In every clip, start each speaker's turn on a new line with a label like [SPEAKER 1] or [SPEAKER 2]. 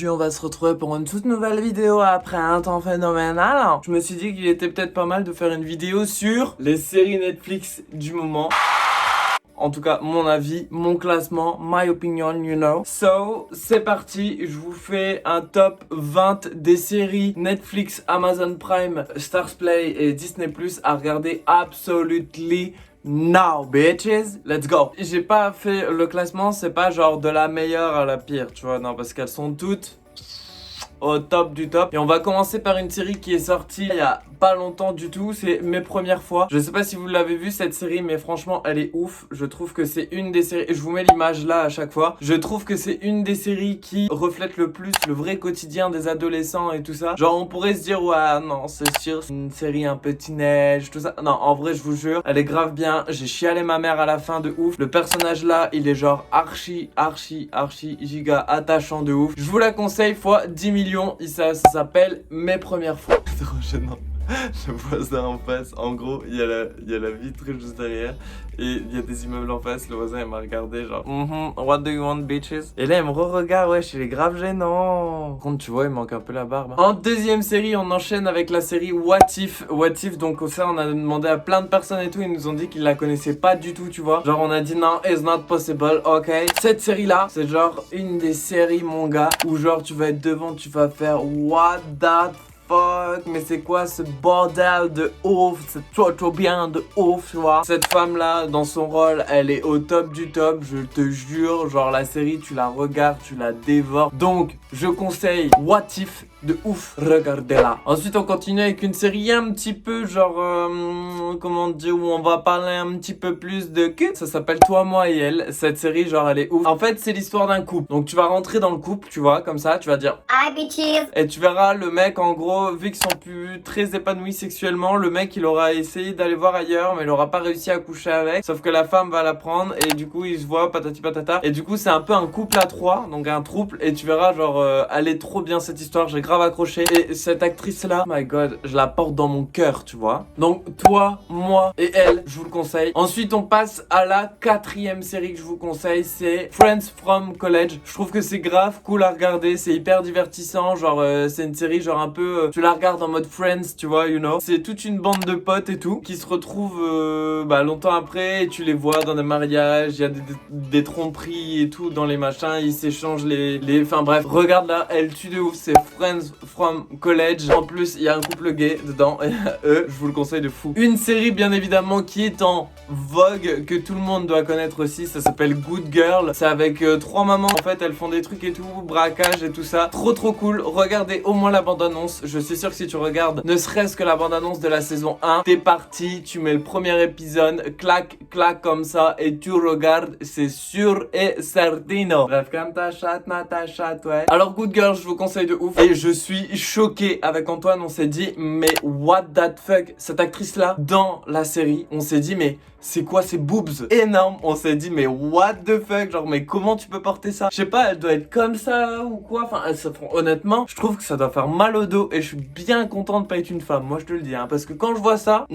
[SPEAKER 1] aujourd'hui on va se retrouver pour une toute nouvelle vidéo après un temps phénoménal. Je me suis dit qu'il était peut-être pas mal de faire une vidéo sur les séries Netflix du moment. En tout cas, mon avis, mon classement, my opinion, you know. So, c'est parti, je vous fais un top 20 des séries Netflix, Amazon Prime, Starzplay et Disney Plus à regarder absolutely now, bitches. Let's go. J'ai pas fait le classement, c'est pas genre de la meilleure à la pire, tu vois, non, parce qu'elles sont toutes au top du top. Et on va commencer par une série qui est sortie il y a pas longtemps du tout, c'est Mes Premières Fois. Je sais pas si vous l'avez vu cette série, mais franchement elle est ouf. Je trouve que c'est une des séries, je vous mets l'image là à chaque fois, je trouve que c'est une des séries qui reflète le plus le vrai quotidien des adolescents et tout ça. Genre on pourrait se dire ouais non c'est sûr c'est une série un peu teenage tout ça. Non en vrai je vous jure elle est grave bien. J'ai chialé ma mère à la fin de ouf. Le personnage là il est genre archi giga attachant de ouf. Je vous la conseille fois 10 millions. Ça s'appelle Mes Premières Fois. C'est trop gênant. Je vois ça en face. En gros, il y a la vitre juste derrière. Et il y a des immeubles en face. Le voisin, il m'a regardé genre what do you want, bitches? Et là, il me re-regarde. Wesh, il est grave gênant. Par contre, tu vois, il manque un peu la barbe. En deuxième série, on enchaîne avec la série What If. What If, donc ça, on a demandé à plein de personnes et tout. Ils nous ont dit qu'ils la connaissaient pas du tout, tu vois. Genre, on a dit non, it's not possible. Ok. Cette série-là, c'est genre une des séries, mon gars, où genre, tu vas être devant, tu vas faire what that fuck, mais c'est quoi ce bordel de ouf, c'est trop bien de ouf, tu vois. Cette femme là, dans son rôle, elle est au top du top, je te jure, genre la série, tu la regardes, tu la dévores. Donc, je conseille What If de ouf, regardez-la. Ensuite, on continue avec une série un petit peu genre, comment dire, où on va parler un petit peu plus de cul. Ça s'appelle Toi, Moi et Elle. Cette série, genre, elle est ouf. En fait, c'est l'histoire d'un couple. Donc, tu vas rentrer dans le couple, tu vois, comme ça, tu vas dire
[SPEAKER 2] Hi bitches.
[SPEAKER 1] et tu verras le mec, en gros, vu qu'ils sont plus très épanouis sexuellement, le mec, il aura essayé d'aller voir ailleurs, mais il aura pas réussi à coucher avec. Sauf que la femme va la prendre et du coup, ils se voient patati patata. Et du coup, c'est un peu un couple à trois, donc un trouble. Et tu verras, genre, elle est trop bien cette histoire. J'ai grave accroché. Et cette actrice-là, my god, je la porte dans mon cœur, tu vois. Donc, Toi, Moi et Elle, je vous le conseille. Ensuite, on passe à la quatrième série que je vous conseille, c'est Friends from College. Je trouve que c'est grave cool à regarder, c'est hyper divertissant, genre c'est une série genre un peu, tu la regardes en mode Friends, tu vois, you know. C'est toute une bande de potes et tout, qui se retrouvent longtemps après, et tu les vois dans des mariages, il y a des tromperies et tout dans les machins, ils s'échangent enfin bref, regarde là, elle tue de ouf, c'est Friends from College. En plus, il y a un couple gay dedans, et eux, je vous le conseille de fou. Une série bien évidemment qui est en vogue, que tout le monde doit connaître aussi, ça s'appelle Good Girl. C'est avec trois mamans, en fait, elles font des trucs et tout, braquage et tout ça. Trop cool, regardez au moins la bande-annonce. Je suis sûr que si tu regardes ne serait-ce que la bande-annonce de la saison 1, t'es parti, tu mets le premier épisode, clac comme ça, et tu regardes, c'est sûr et certino. Bref, comme ta chatte, ouais. Alors Good Girl, je vous conseille de ouf. Et je suis choqué avec Antoine, on s'est dit, mais what that fuck, cette actrice-là, dans la série, on s'est dit, mais c'est quoi ces boobs énormes? On s'est dit mais what the fuck, genre mais comment tu peux porter ça? Je sais pas, elle doit être comme ça ou quoi. Enfin honnêtement, je trouve que ça doit faire mal au dos et je suis bien content de pas être une femme. Moi je te le dis, hein, parce que quand je vois ça,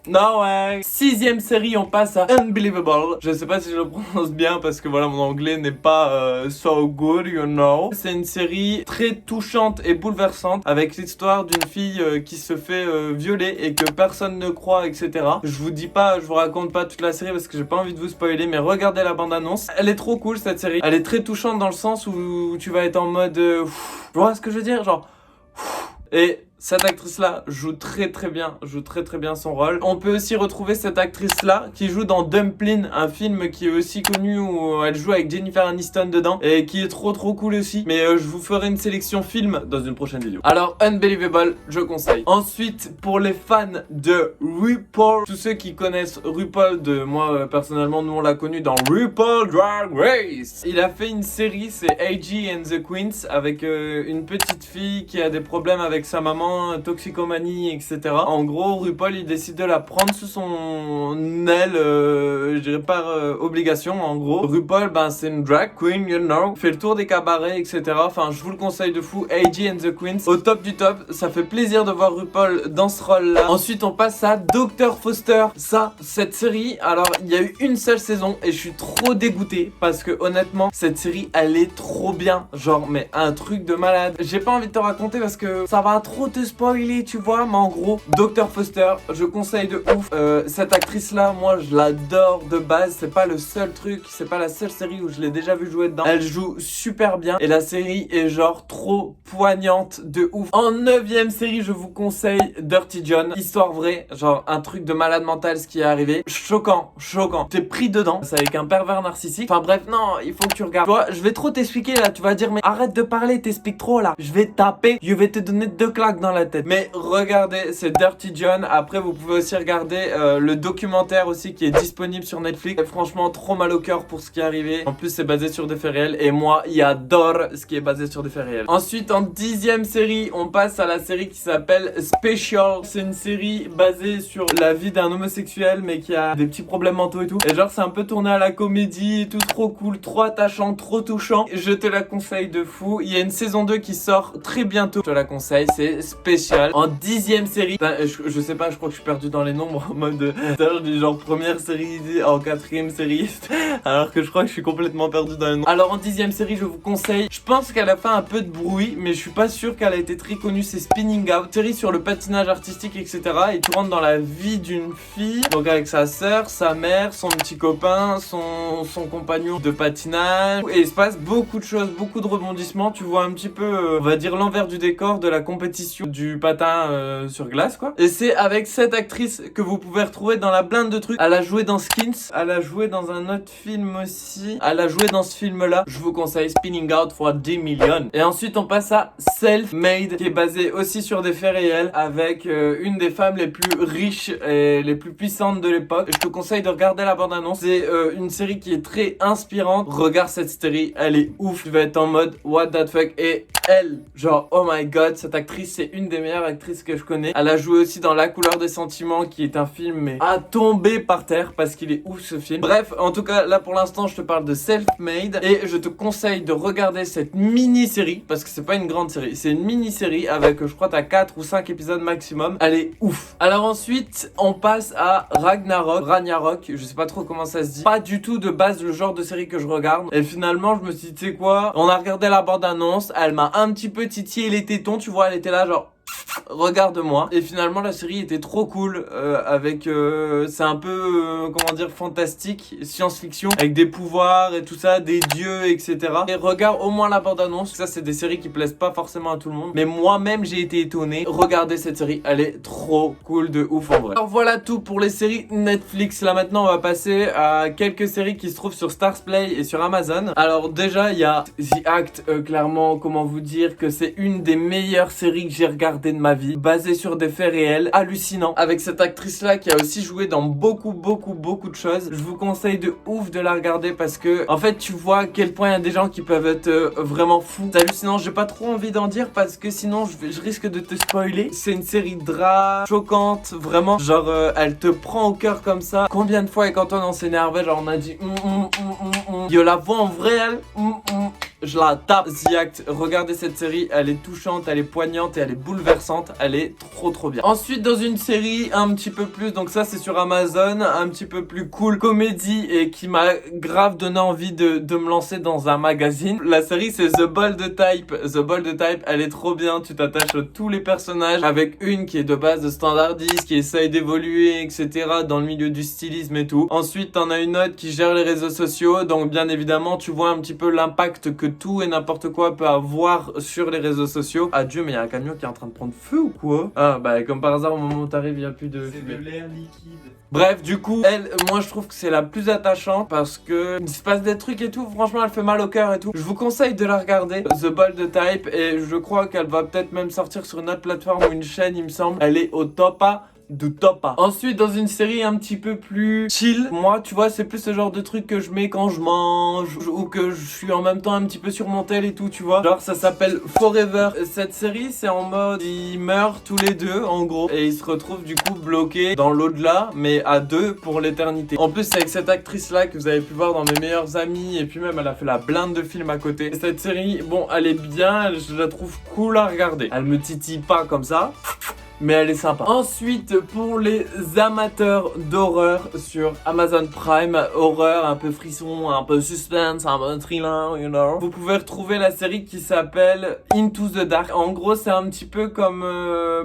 [SPEAKER 1] no way. Sixième série, on passe à Unbelievable. Je sais pas si je le prononce bien parce que voilà mon anglais n'est pas so good, you know. C'est une série très touchante et bouleversante avec l'histoire d'une fille qui se fait violer et que personne ne croit, etc. Je vous raconte pas toute la série parce que j'ai pas envie de vous spoiler, mais regardez la bande-annonce. Elle est trop cool cette série. Elle est très touchante dans le sens où tu vas être en mode, tu vois ce que je veux dire, genre. Et cette actrice-là joue très bien son rôle. On peut aussi retrouver cette actrice-là qui joue dans Dumplin', un film qui est aussi connu où elle joue avec Jennifer Aniston dedans et qui est trop cool aussi. Mais je vous ferai une sélection film dans une prochaine vidéo. Alors Unbelievable, je conseille. Ensuite, pour les fans de RuPaul, tous ceux qui connaissent RuPaul, moi personnellement, nous on l'a connu dans RuPaul Drag Race. Il a fait une série, c'est AG and the Queens, avec une petite fille qui a des problèmes avec sa maman comportement, toxicomanie, etc. En gros, RuPaul il décide de la prendre sous son aile, je dirais par obligation. En gros, RuPaul, ben c'est une drag queen, you know, fait le tour des cabarets, etc. Enfin, je vous le conseille de fou. AG and the Queens, au top du top. Ça fait plaisir de voir RuPaul dans ce rôle-là. Ensuite, on passe à Dr. Foster. Ça, cette série, alors il y a eu une seule saison et je suis trop dégoûté parce que honnêtement, cette série, elle est trop bien. Genre, mais un truc de malade. J'ai pas envie de te raconter parce que ça va trop te spoiler, tu vois. Mais en gros, Dr. Foster, je conseille de ouf. Cette actrice-là, moi, je l'adore de base. C'est pas le seul truc, c'est pas la seule série où je l'ai déjà vu jouer dedans. Elle joue super bien et la série est genre trop poignante de ouf. En 9ème série, je vous conseille Dirty John. Histoire vraie, genre un truc de malade mental ce qui est arrivé. Choquant, choquant. T'es pris dedans. C'est avec un pervers narcissique. Enfin bref, non, il faut que tu regardes. Tu vois, je vais trop t'expliquer là. Tu vas dire, mais arrête de parler, t'expliques trop là. Je vais taper, je vais te donner 2 claques dans la tête. Mais regardez, c'est Dirty John. Après, vous pouvez aussi regarder le documentaire aussi qui est disponible sur Netflix. Et franchement, trop mal au cœur pour ce qui est arrivé. En plus, c'est basé sur des faits réels. Et moi, j'adore ce qui est basé sur des faits réels. Ensuite, en 10ème série, on passe à la série qui s'appelle Special. C'est une série basée sur la vie d'un homosexuel mais qui a des petits problèmes mentaux et tout. Et genre, c'est un peu tourné à la comédie et tout, trop cool, trop attachant, trop touchant. Je te la conseille de fou. Il y a une saison 2 qui sort très bientôt. Je te la conseille, c'est Special. En 10ème série, je sais pas, je crois que je suis perdu dans les nombres en mode je dis genre première série en 4ème série alors que je crois que je suis complètement perdu dans les nombres. Alors en 10ème série, je vous conseille, je pense qu'elle a fait un peu de bruit mais je suis pas sûr qu'elle a été très connue, c'est Spinning Out, série sur le patinage artistique, etc. Et tu rentres dans la vie d'une fille, donc avec sa sœur, sa mère, son petit copain, son compagnon de patinage, et il se passe beaucoup de choses, beaucoup de rebondissements. Tu vois un petit peu, on va dire, l'envers du décor de la compétition du patin sur glace, quoi. Et c'est avec cette actrice que vous pouvez retrouver dans la blinde de trucs. Elle a joué dans Skins, elle a joué dans un autre film aussi, elle a joué dans ce film-là. Je vous conseille Spinning Out for 10 millions. Et ensuite, on passe à Self-Made, qui est basé aussi sur des faits réels, avec une des femmes les plus riches et les plus puissantes de l'époque. Je te conseille de regarder la bande-annonce. C'est une série qui est très inspirante. Regarde cette série, elle est ouf. Tu vas être en mode what the fuck. Et elle, genre oh my god, cette actrice, c'est une des meilleures actrices que je connais. Elle a joué aussi dans La couleur des sentiments, qui est un film mais à tomber par terre parce qu'il est ouf ce film. Bref, en tout cas, là pour l'instant, je te parle de Self-Made et je te conseille de regarder cette mini-série parce que c'est pas une grande série, c'est une mini-série avec, je crois, t'as 4 ou 5 épisodes maximum. Elle est ouf. Alors ensuite, on passe à Ragnarok, je sais pas trop comment ça se dit. Pas du tout de base le genre de série que je regarde. Et finalement, je me suis dit, tu sais quoi, on a regardé la bande-annonce, elle m'a un petit peu titillé les tétons, tu vois, elle était là genre regarde-moi. Et finalement la série était trop cool avec c'est un peu comment dire, fantastique, science-fiction, avec des pouvoirs et tout ça, des dieux, etc. Et regarde au moins la bande-annonce. Ça c'est des séries qui plaisent pas forcément à tout le monde, mais moi-même j'ai été étonné. Regardez cette série, elle est trop cool de ouf en vrai. Alors voilà tout pour les séries Netflix. Là maintenant on va passer à quelques séries qui se trouvent sur Starzplay et sur Amazon. Alors déjà il y a The Act, clairement, comment vous dire que c'est une des meilleures séries que j'ai regardées de ma vie, basée sur des faits réels, hallucinant, avec cette actrice là qui a aussi joué dans beaucoup de choses. Je vous conseille de ouf de la regarder parce que en fait tu vois à quel point il y a des gens qui peuvent être vraiment fous. C'est hallucinant, j'ai pas trop envie d'en dire parce que sinon je risque de te spoiler. C'est une série drame choquante, vraiment, genre elle te prend au cœur comme ça. Combien de fois et quand on s'énervait, genre on a dit yo, la voix en vrai elle je la tape. The Act, regardez cette série, elle est touchante, elle est poignante et elle est bouleversante, elle est trop bien. Ensuite dans une série un petit peu plus, donc ça c'est sur Amazon, un petit peu plus cool, comédie, et qui m'a grave donné envie de me lancer dans un magazine. La série c'est The Bold Type. The Bold Type, elle est trop bien, tu t'attaches à tous les personnages, avec une qui est de base de standardiste, qui essaye d'évoluer, etc. dans le milieu du stylisme et tout. Ensuite t'en as une autre qui gère les réseaux sociaux, donc bien évidemment tu vois un petit peu l'impact que tout et n'importe quoi peut avoir sur les réseaux sociaux. Adieu, mais il y a un camion qui est en train de prendre feu ou quoi? Ah bah comme par hasard au moment où t'arrives il n'y a plus de...
[SPEAKER 2] C'est de l'air liquide.
[SPEAKER 1] Bref, du coup, elle, moi je trouve que c'est la plus attachante parce que il se passe des trucs et tout, franchement elle fait mal au cœur et tout. Je vous conseille de la regarder, The Bold Type, et je crois qu'elle va peut-être même sortir sur une autre plateforme ou une chaîne, il me semble. Elle est au top du top. Ensuite, dans une série un petit peu plus chill, moi, tu vois, c'est plus ce genre de truc que je mets quand je mange ou que je suis en même temps un petit peu sur mon tel et tout, tu vois. Genre, ça s'appelle Forever. Cette série, c'est en mode, ils meurent tous les deux, en gros, et ils se retrouvent du coup bloqués dans l'au-delà, mais à deux pour l'éternité. En plus, c'est avec cette actrice-là que vous avez pu voir dans Mes meilleurs amis, et puis même, elle a fait la blinde de films à côté. Et cette série, bon, elle est bien, je la trouve cool à regarder. Elle me titille pas comme ça, mais elle est sympa. Ensuite, pour les amateurs d'horreur sur Amazon Prime, horreur, un peu frisson, un peu suspense, un peu thriller, you know, vous pouvez retrouver la série qui s'appelle Into the Dark. En gros, c'est un petit peu comme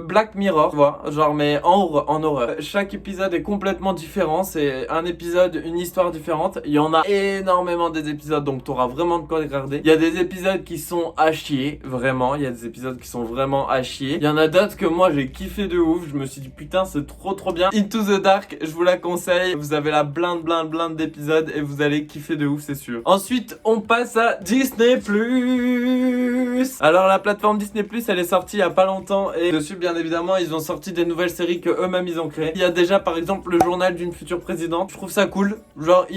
[SPEAKER 1] Black Mirror, tu vois, genre mais en horreur. Chaque épisode est complètement différent, c'est un épisode, une histoire différente. Il y en a énormément des épisodes, donc tu auras vraiment de quoi regarder. Il y a des épisodes qui sont à chier, vraiment, il y a des épisodes qui sont vraiment à chier. Il y en a d'autres que moi j'ai kiffé de ouf, je me suis dit putain c'est trop bien. Into the Dark, je vous la conseille, vous avez la blinde d'épisodes et vous allez kiffer de ouf, c'est sûr. Ensuite on passe à Disney+. Alors la plateforme Disney+, elle est sortie il y a pas longtemps et dessus bien évidemment ils ont sorti des nouvelles séries que eux-mêmes ils ont créées. Il y a déjà par exemple le journal d'une future présidente, je trouve ça cool, genre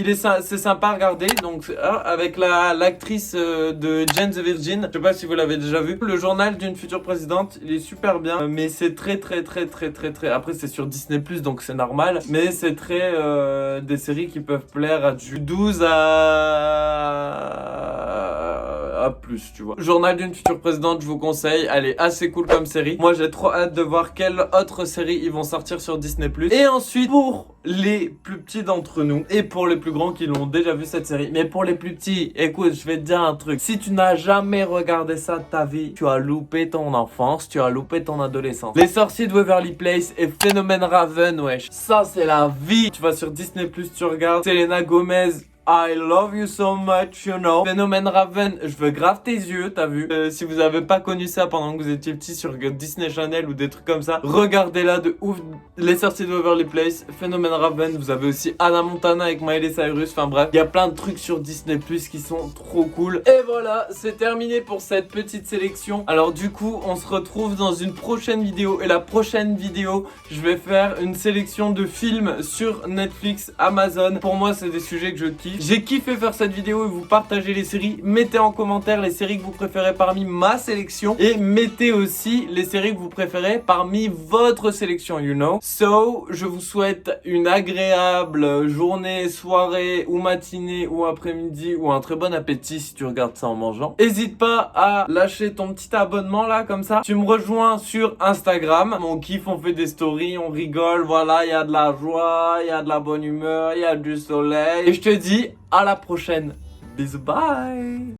[SPEAKER 1] c'est sympa à regarder, donc avec l'actrice de Jane the Virgin, je sais pas si vous l'avez déjà vu. Le journal d'une future présidente, il est super bien, mais c'est très après c'est sur Disney+, donc c'est normal, mais c'est très des séries qui peuvent plaire à du 12 à plus, tu vois. Journal d'une future présidente, je vous conseille, elle est assez cool comme série. Moi j'ai trop hâte de voir quelle autre série ils vont sortir sur Disney+. Et ensuite, pour les plus petits d'entre nous et pour les plus grands qui l'ont déjà vu cette série, mais pour les plus petits, écoute, je vais te dire un truc, si tu n'as jamais regardé ça de ta vie, tu as loupé ton enfance, tu as loupé ton adolescence. Les sorciers de Waverly Place et Phénomène Raven, wesh, ça c'est la vie. Tu vas sur Disney+, tu regardes Selena Gomez, I love you so much, you know. Phénomène Raven, je veux grave tes yeux, t'as vu. Si vous avez pas connu ça pendant que vous étiez petit sur Disney Channel ou des trucs comme ça, regardez-la de ouf. Les sorciers de Waverly Place, Phénomène Raven, vous avez aussi Hannah Montana avec Miley Cyrus, enfin bref. Il y a plein de trucs sur Disney Plus qui sont trop cool. Et voilà, c'est terminé pour cette petite sélection. Alors du coup, on se retrouve dans une prochaine vidéo. Et la prochaine vidéo, je vais faire une sélection de films sur Netflix, Amazon. Pour moi, c'est des sujets que je kiffe. J'ai kiffé faire cette vidéo et vous partager les séries. Mettez en commentaire les séries que vous préférez parmi ma sélection. Et mettez aussi les séries que vous préférez parmi votre sélection, you know. So, je vous souhaite une agréable journée, soirée ou matinée ou après-midi ou un très bon appétit si tu regardes ça en mangeant. N'hésite pas à lâcher ton petit abonnement là, comme ça. Tu me rejoins sur Instagram. On kiffe, on fait des stories, on rigole. Voilà, il y a de la joie, il y a de la bonne humeur, il y a du soleil. Et je te dis à la prochaine. Bisous, bye.